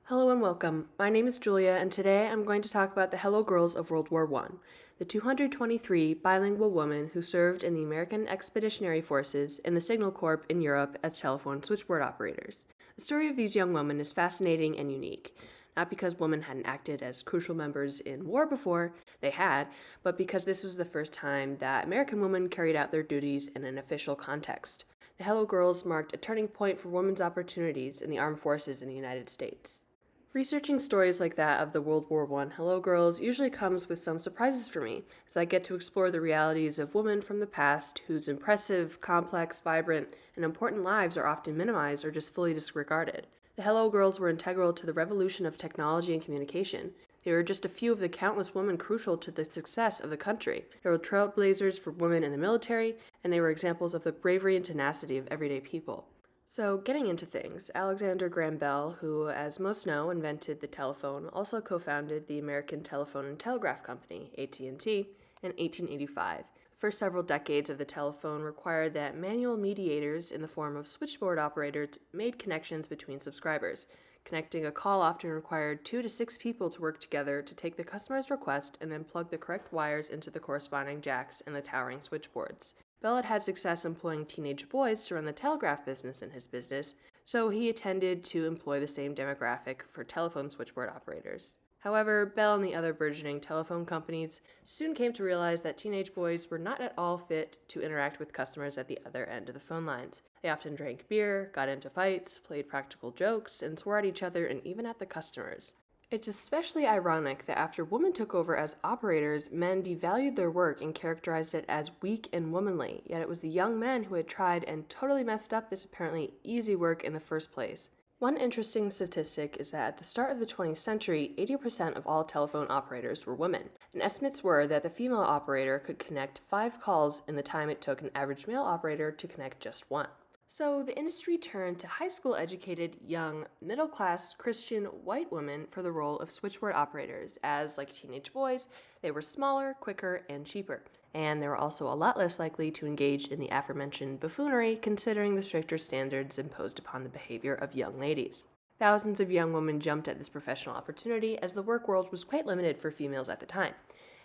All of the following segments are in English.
Hello and welcome. My name is Julia, and today I'm going to talk about the Hello Girls of World War I, the 223 bilingual women who served in the American Expeditionary Forces and the Signal Corps in Europe as telephone switchboard operators. The story of these young women is fascinating and unique, not because women hadn't acted as crucial members in war before, they had, but because this was the first time that American women carried out their duties in an official context. The Hello Girls marked a turning point for women's opportunities in the armed forces in the United States. Researching stories like that of the World War I Hello Girls usually comes with some surprises for me, as I get to explore the realities of women from the past whose impressive, complex, vibrant, and important lives are often minimized or just fully disregarded. The Hello Girls were integral to the revolution of technology and communication. They were just a few of the countless women crucial to the success of the country. They were trailblazers for women in the military, and they were examples of the bravery and tenacity of everyday people. So, getting into things, Alexander Graham Bell, who, as most know, invented the telephone, also co-founded the American Telephone and Telegraph Company, AT&T, in 1885. The first several decades of the telephone required that manual mediators in the form of switchboard operators made connections between subscribers. Connecting a call often required 2 to 6 people to work together to take the customer's request and then plug the correct wires into the corresponding jacks in the towering switchboards. Bell had had success employing teenage boys to run the telegraph business in his business, so he intended to employ the same demographic for telephone switchboard operators. However, Bell and the other burgeoning telephone companies soon came to realize that teenage boys were not at all fit to interact with customers at the other end of the phone lines. They often drank beer, got into fights, played practical jokes, and swore at each other and even at the customers. It's especially ironic that after women took over as operators, men devalued their work and characterized it as weak and womanly, yet it was the young men who had tried and totally messed up this apparently easy work in the first place. One interesting statistic is that at the start of the 20th century, 80% of all telephone operators were women, and estimates were that the female operator could connect 5 calls in the time it took an average male operator to connect just 1. So the industry turned to high school educated, young, middle class Christian white women for the role of switchboard operators, as, like teenage boys, they were smaller, quicker, and cheaper. And they were also a lot less likely to engage in the aforementioned buffoonery, considering the stricter standards imposed upon the behavior of young ladies. Thousands of young women jumped at this professional opportunity, as the work world was quite limited for females at the time,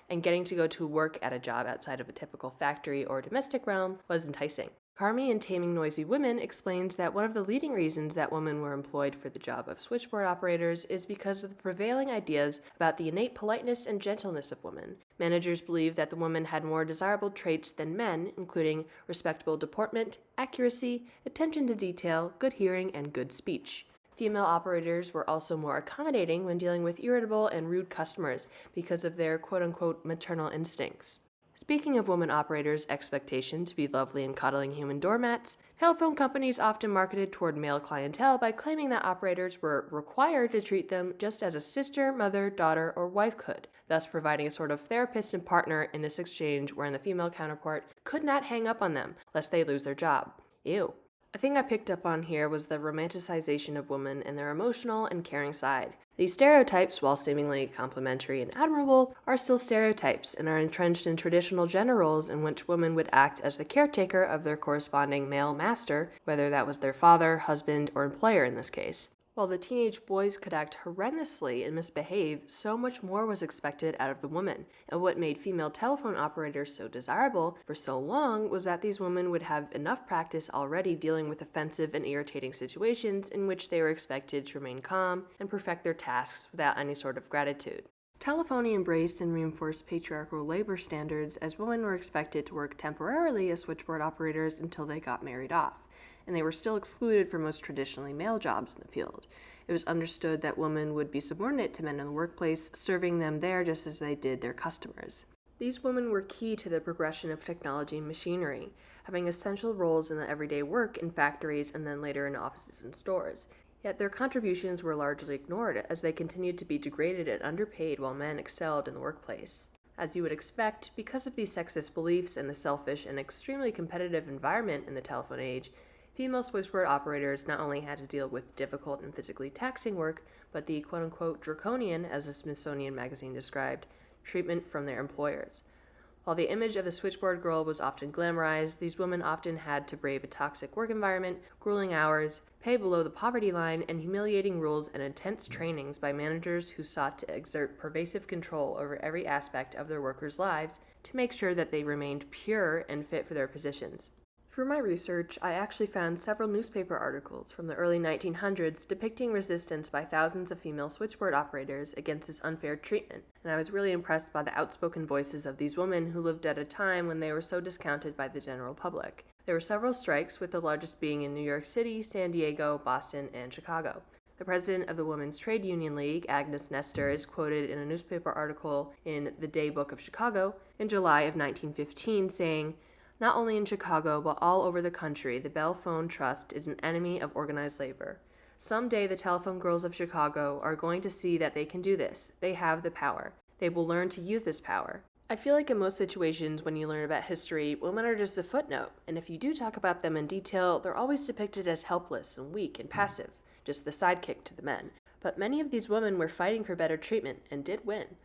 and getting to go to work at a job outside of a typical factory or domestic realm was enticing. Carmi in Taming Noisy Women explains that one of the leading reasons that women were employed for the job of switchboard operators is because of the prevailing ideas about the innate politeness and gentleness of women. Managers believed that the women had more desirable traits than men, including respectable deportment, accuracy, attention to detail, good hearing, and good speech. Female operators were also more accommodating when dealing with irritable and rude customers because of their quote-unquote maternal instincts. Speaking of women operators' expectation to be lovely and cuddling human doormats, telephone companies often marketed toward male clientele by claiming that operators were required to treat them just as a sister, mother, daughter, or wife could, thus providing a sort of therapist and partner in this exchange wherein the female counterpart could not hang up on them lest they lose their job. Ew. A thing I picked up on here was the romanticization of women and their emotional and caring side. These stereotypes, while seemingly complimentary and admirable, are still stereotypes and are entrenched in traditional gender roles in which women would act as the caretaker of their corresponding male master, whether that was their father, husband, or employer in this case. While the teenage boys could act horrendously and misbehave, so much more was expected out of the women. And what made female telephone operators so desirable for so long was that these women would have enough practice already dealing with offensive and irritating situations in which they were expected to remain calm and perfect their tasks without any sort of gratitude. Telephony embraced and reinforced patriarchal labor standards, as women were expected to work temporarily as switchboard operators until they got married off, and they were still excluded from most traditionally male jobs in the field. It was understood that women would be subordinate to men in the workplace, serving them there just as they did their customers. These women were key to the progression of technology and machinery, having essential roles in the everyday work in factories and then later in offices and stores. Yet their contributions were largely ignored as they continued to be degraded and underpaid while men excelled in the workplace. As you would expect, because of these sexist beliefs and the selfish and extremely competitive environment in the telephone age, female switchboard operators not only had to deal with difficult and physically taxing work, but the quote-unquote draconian, as the Smithsonian magazine described, treatment from their employers. While the image of the switchboard girl was often glamorized, these women often had to brave a toxic work environment, grueling hours, pay below the poverty line, and humiliating rules and intense trainings by managers who sought to exert pervasive control over every aspect of their workers' lives to make sure that they remained pure and fit for their positions. Through my research, I actually found several newspaper articles from the early 1900s depicting resistance by thousands of female switchboard operators against this unfair treatment, and I was really impressed by the outspoken voices of these women who lived at a time when they were so discounted by the general public. There were several strikes, with the largest being in New York City, San Diego, Boston, and Chicago. The president of the Women's Trade Union League, Agnes Nestor, is quoted in a newspaper article in the Day Book of Chicago in July of 1915 saying, "Not only in Chicago, but all over the country, the Bell Phone Trust is an enemy of organized labor. Some day the telephone girls of Chicago are going to see that they can do this. They have the power. They will learn to use this power." I feel like in most situations when you learn about history, women are just a footnote, and if you do talk about them in detail, they're always depicted as helpless and weak and passive, just the sidekick to the men. But many of these women were fighting for better treatment and did win.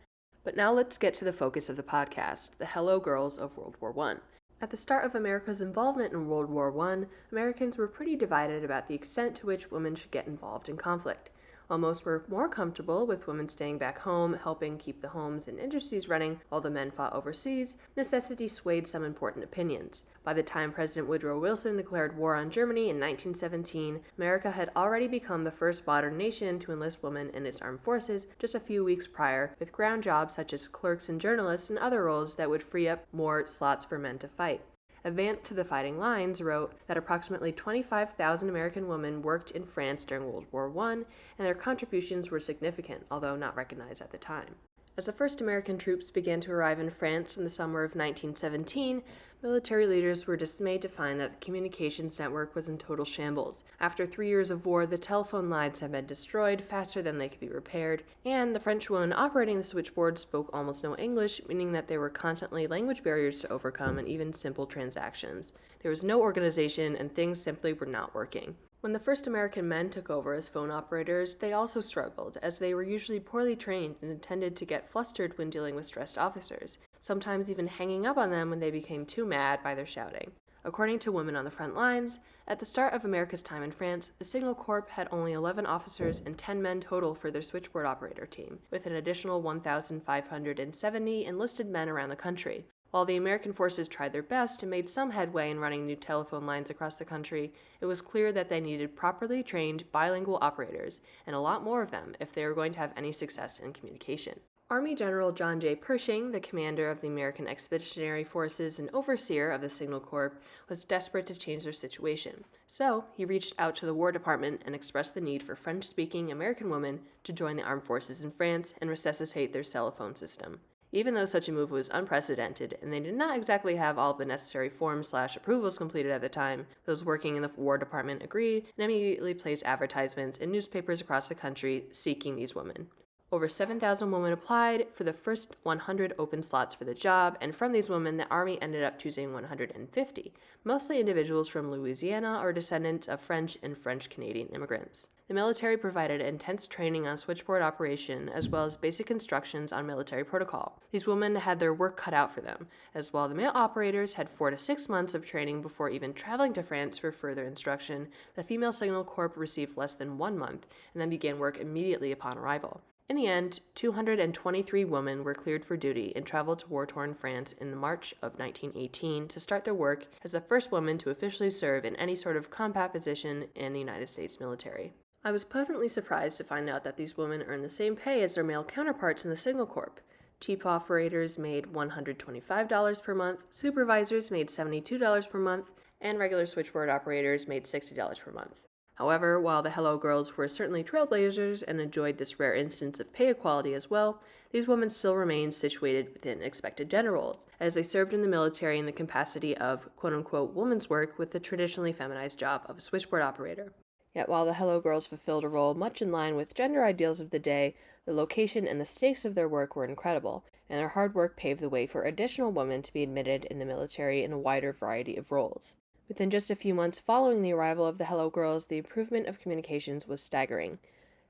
But now let's get to the focus of the podcast, the Hello Girls of World War I. At the start of America's involvement in World War I, Americans were pretty divided about the extent to which women should get involved in conflict. While most were more comfortable with women staying back home, helping keep the homes and industries running while the men fought overseas, necessity swayed some important opinions. By the time President Woodrow Wilson declared war on Germany in 1917, America had already become the first modern nation to enlist women in its armed forces just a few weeks prior, with ground jobs such as clerks and journalists and other roles that would free up more slots for men to fight. Advance to the Fighting Lines wrote that approximately 25,000 American women worked in France during World War I, and their contributions were significant, although not recognized at the time. As the first American troops began to arrive in France in the summer of 1917, military leaders were dismayed to find that the communications network was in total shambles. After 3 years of war, the telephone lines had been destroyed faster than they could be repaired, and the French women operating the switchboard spoke almost no English, meaning that there were constantly language barriers to overcome in even simple transactions. There was no organization, and things simply were not working. When the first American men took over as phone operators, they also struggled, as they were usually poorly trained and tended to get flustered when dealing with stressed officers, sometimes even hanging up on them when they became too mad by their shouting. According to Women on the Front Lines, at the start of America's time in France, the Signal Corps had only 11 officers and 10 men total for their switchboard operator team, with an additional 1,570 enlisted men around the country. While the American forces tried their best and made some headway in running new telephone lines across the country, it was clear that they needed properly trained bilingual operators, and a lot more of them if they were going to have any success in communication. Army General John J. Pershing, the commander of the American Expeditionary Forces and overseer of the Signal Corps, was desperate to change their situation. So, he reached out to the War Department and expressed the need for French-speaking American women to join the armed forces in France and resuscitate their telephone system. Even though such a move was unprecedented, and they did not exactly have all of the necessary forms/approvals completed at the time, those working in the War Department agreed and immediately placed advertisements in newspapers across the country seeking these women. Over 7,000 women applied for the first 100 open slots for the job, and from these women, the Army ended up choosing 150, mostly individuals from Louisiana or descendants of French and French-Canadian immigrants. The military provided intense training on switchboard operation, as well as basic instructions on military protocol. These women had their work cut out for them, as while the male operators had 4 to 6 months of training before even traveling to France for further instruction, the female Signal Corps received less than 1 month, and then began work immediately upon arrival. In the end, 223 women were cleared for duty and traveled to war-torn France in March of 1918 to start their work as the first woman to officially serve in any sort of combat position in the United States military. I was pleasantly surprised to find out that these women earned the same pay as their male counterparts in the Signal Corps. Chief operators made $125 per month, supervisors made $72 per month, and regular switchboard operators made $60 per month. However, while the Hello Girls were certainly trailblazers and enjoyed this rare instance of pay equality as well, these women still remained situated within expected gender roles, as they served in the military in the capacity of quote-unquote woman's work with the traditionally feminized job of a switchboard operator. Yet while the Hello Girls fulfilled a role much in line with gender ideals of the day, the location and the stakes of their work were incredible, and their hard work paved the way for additional women to be admitted in the military in a wider variety of roles. Within just a few months following the arrival of the Hello Girls, the improvement of communications was staggering.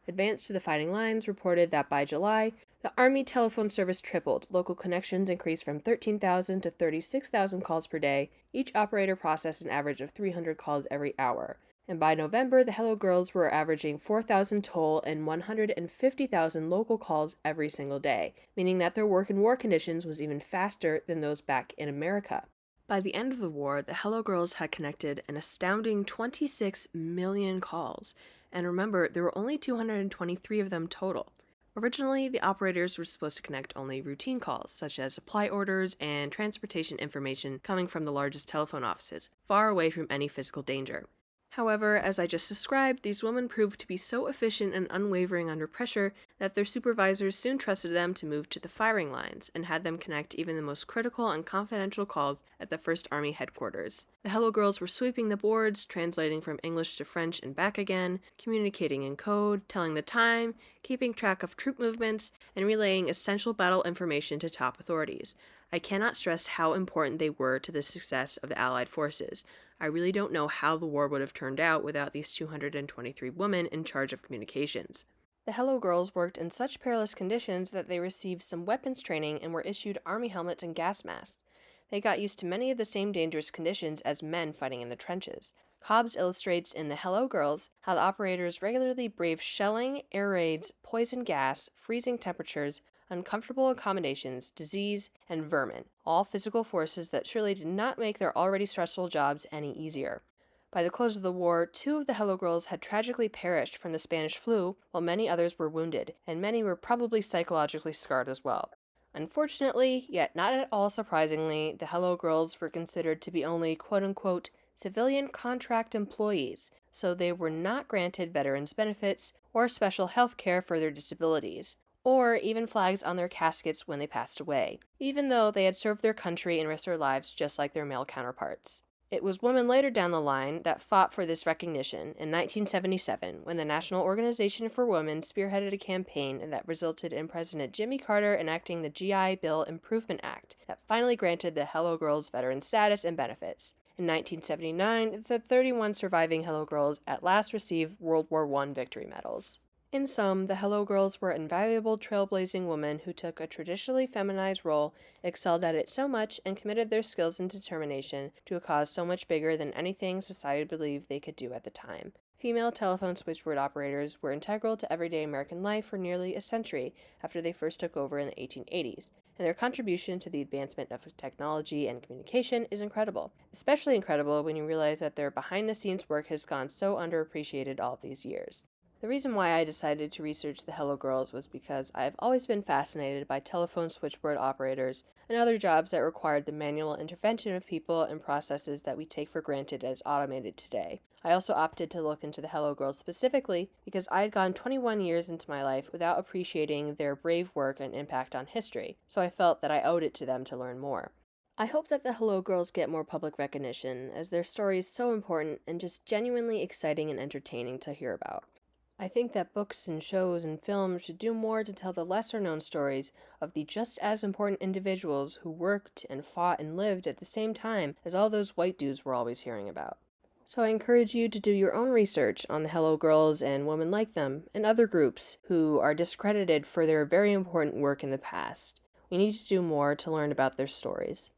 Advance to the Fighting Lines reported that by July, the Army telephone service tripled. Local connections increased from 13,000 to 36,000 calls per day. Each operator processed an average of 300 calls every hour. And by November, the Hello Girls were averaging 4,000 toll and 150,000 local calls every single day, meaning that their work in war conditions was even faster than those back in America. By the end of the war, the Hello Girls had connected an astounding 26 million calls, and remember, there were only 223 of them total. Originally, the operators were supposed to connect only routine calls, such as supply orders and transportation information coming from the largest telephone offices, far away from any physical danger. However, as I just described, these women proved to be so efficient and unwavering under pressure that their supervisors soon trusted them to move to the firing lines and had them connect even the most critical and confidential calls at the 1st Army headquarters. The Hello Girls were sweeping the boards, translating from English to French and back again, communicating in code, telling the time, keeping track of troop movements, and relaying essential battle information to top authorities. I cannot stress how important they were to the success of the Allied forces. I really don't know how the war would have turned out without these 223 women in charge of communications. The Hello Girls worked in such perilous conditions that they received some weapons training and were issued army helmets and gas masks. They got used to many of the same dangerous conditions as men fighting in the trenches. Cobbs illustrates in The Hello Girls how the operators regularly braved shelling, air raids, poison gas, freezing temperatures, uncomfortable accommodations, disease, and vermin, all physical forces that surely did not make their already stressful jobs any easier. By the close of the war, 2 of the Hello Girls had tragically perished from the Spanish flu, while many others were wounded, and many were probably psychologically scarred as well. Unfortunately, yet not at all surprisingly, the Hello Girls were considered to be only quote-unquote civilian contract employees, so they were not granted veterans benefits or special health care for their disabilities, or even flags on their caskets when they passed away, even though they had served their country and risked their lives just like their male counterparts. It was women later down the line that fought for this recognition in 1977 when the National Organization for Women spearheaded a campaign that resulted in President Jimmy Carter enacting the GI Bill Improvement Act that finally granted the Hello Girls veteran status and benefits. In 1979, the 31 surviving Hello Girls at last received World War I victory medals. In sum, the Hello Girls were invaluable trailblazing women who took a traditionally feminized role, excelled at it so much, and committed their skills and determination to a cause so much bigger than anything society believed they could do at the time. Female telephone switchboard operators were integral to everyday American life for nearly a century after they first took over in the 1880s, and their contribution to the advancement of technology and communication is incredible, especially incredible when you realize that their behind-the-scenes work has gone so underappreciated all these years. The reason why I decided to research the Hello Girls was because I have always been fascinated by telephone switchboard operators and other jobs that required the manual intervention of people and processes that we take for granted as automated today. I also opted to look into the Hello Girls specifically because I had gone 21 years into my life without appreciating their brave work and impact on history, so I felt that I owed it to them to learn more. I hope that the Hello Girls get more public recognition, as their story is so important and just genuinely exciting and entertaining to hear about. I think that books and shows and films should do more to tell the lesser-known stories of the just as important individuals who worked and fought and lived at the same time as all those white dudes we're always hearing about. So I encourage you to do your own research on the Hello Girls and women like them, and other groups who are discredited for their very important work in the past. We need to do more to learn about their stories.